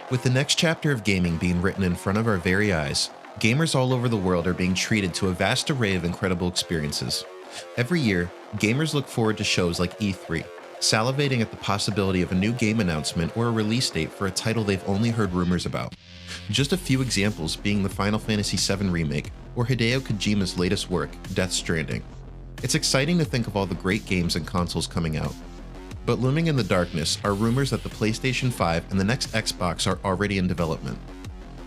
With the next chapter of gaming being written in front of our very eyes, gamers all over the world are being treated to a vast array of incredible experiences. Every year, gamers look forward to shows like E3, salivating at the possibility of a new game announcement or a release date for a title they've only heard rumors about. Just a few examples being the Final Fantasy VII Remake or Hideo Kojima's latest work, Death Stranding. It's exciting to think of all the great games and consoles coming out. But looming in the darkness are rumors that the PlayStation 5 and the next Xbox are already in development.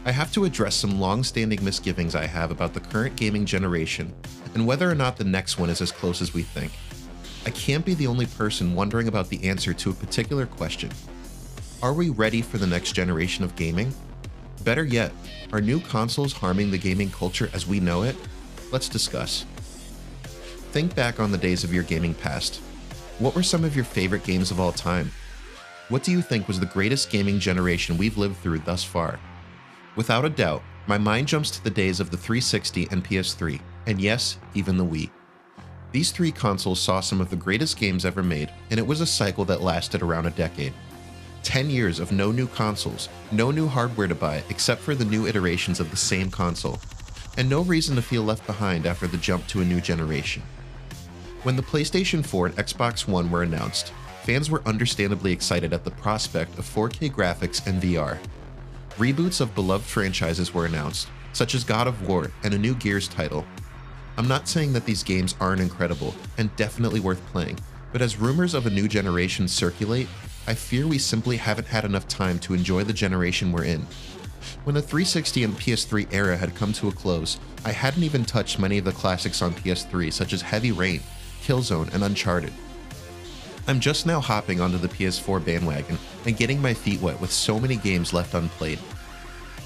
I have to address some long-standing misgivings I have about the current gaming generation and whether or not the next one is as close as we think. I can't be the only person wondering about the answer to a particular question. Are we ready for the next generation of gaming? Better yet, are new consoles harming the gaming culture as we know it? Let's discuss. Think back on the days of your gaming past. What were some of your favorite games of all time? What do you think was the greatest gaming generation we've lived through thus far? Without a doubt, my mind jumps to the days of the 360 and PS3, and yes, even the Wii. These three consoles saw some of the greatest games ever made, and it was a cycle that lasted around a decade. 10 years of no new consoles, no new hardware to buy except for the new iterations of the same console, and no reason to feel left behind after the jump to a new generation. When the PlayStation 4 and Xbox One were announced, fans were understandably excited at the prospect of 4K graphics and VR. Reboots of beloved franchises were announced, such as God of War and a new Gears title. I'm not saying that these games aren't incredible and definitely worth playing, but as rumors of a new generation circulate, I fear we simply haven't had enough time to enjoy the generation we're in. When the 360 and PS3 era had come to a close, I hadn't even touched many of the classics on PS3 such as Heavy Rain, Killzone, and Uncharted. I'm just now hopping onto the PS4 bandwagon and getting my feet wet with so many games left unplayed.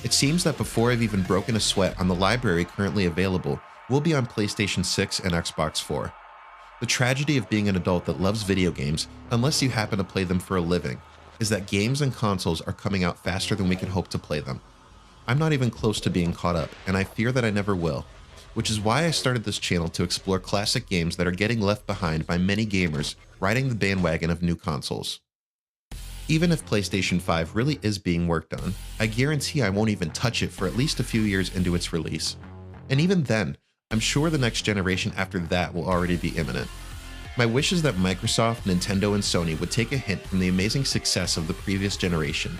It seems that before I've even broken a sweat on the library currently available, we'll be on PlayStation 6 and Xbox 4. The tragedy of being an adult that loves video games, unless you happen to play them for a living, is that games and consoles are coming out faster than we can hope to play them. I'm not even close to being caught up, and I fear that I never will, which is why I started this channel to explore classic games that are getting left behind by many gamers riding the bandwagon of new consoles. Even if PlayStation 5 really is being worked on, I guarantee I won't even touch it for at least a few years into its release. And even then, I'm sure the next generation after that will already be imminent. My wish is that Microsoft, Nintendo, and Sony would take a hint from the amazing success of the previous generation.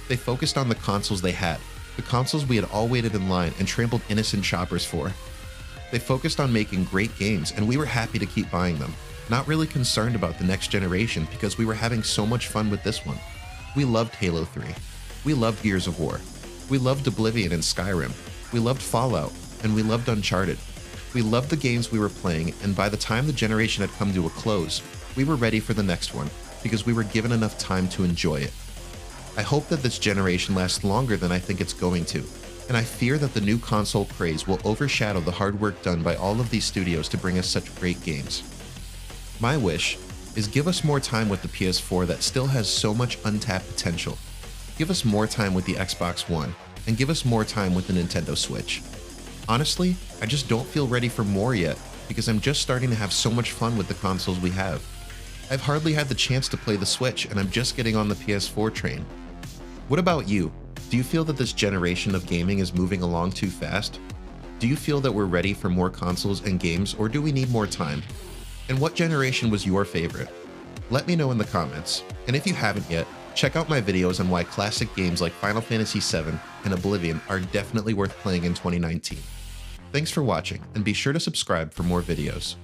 They focused on the consoles they had, the consoles we had all waited in line and trampled innocent shoppers for. They focused on making great games, and we were happy to keep buying them, not really concerned about the next generation because we were having so much fun with this one. We loved Halo 3. We loved Gears of War. We loved Oblivion and Skyrim. We loved Fallout, and we loved Uncharted. We loved the games we were playing, and by the time the generation had come to a close, we were ready for the next one because we were given enough time to enjoy it. I hope that this generation lasts longer than I think it's going to, and I fear that the new console craze will overshadow the hard work done by all of these studios to bring us such great games. My wish is give us more time with the PS4 that still has so much untapped potential. Give us more time with the Xbox One, and give us more time with the Nintendo Switch. Honestly, I just don't feel ready for more yet because I'm just starting to have so much fun with the consoles we have. I've hardly had the chance to play the Switch and I'm just getting on the PS4 train. What about you? Do you feel that this generation of gaming is moving along too fast? Do you feel that we're ready for more consoles and games, or do we need more time? And what generation was your favorite? Let me know in the comments. And if you haven't yet, check out my videos on why classic games like Final Fantasy VII and Oblivion are definitely worth playing in 2019. Thanks for watching, and be sure to subscribe for more videos.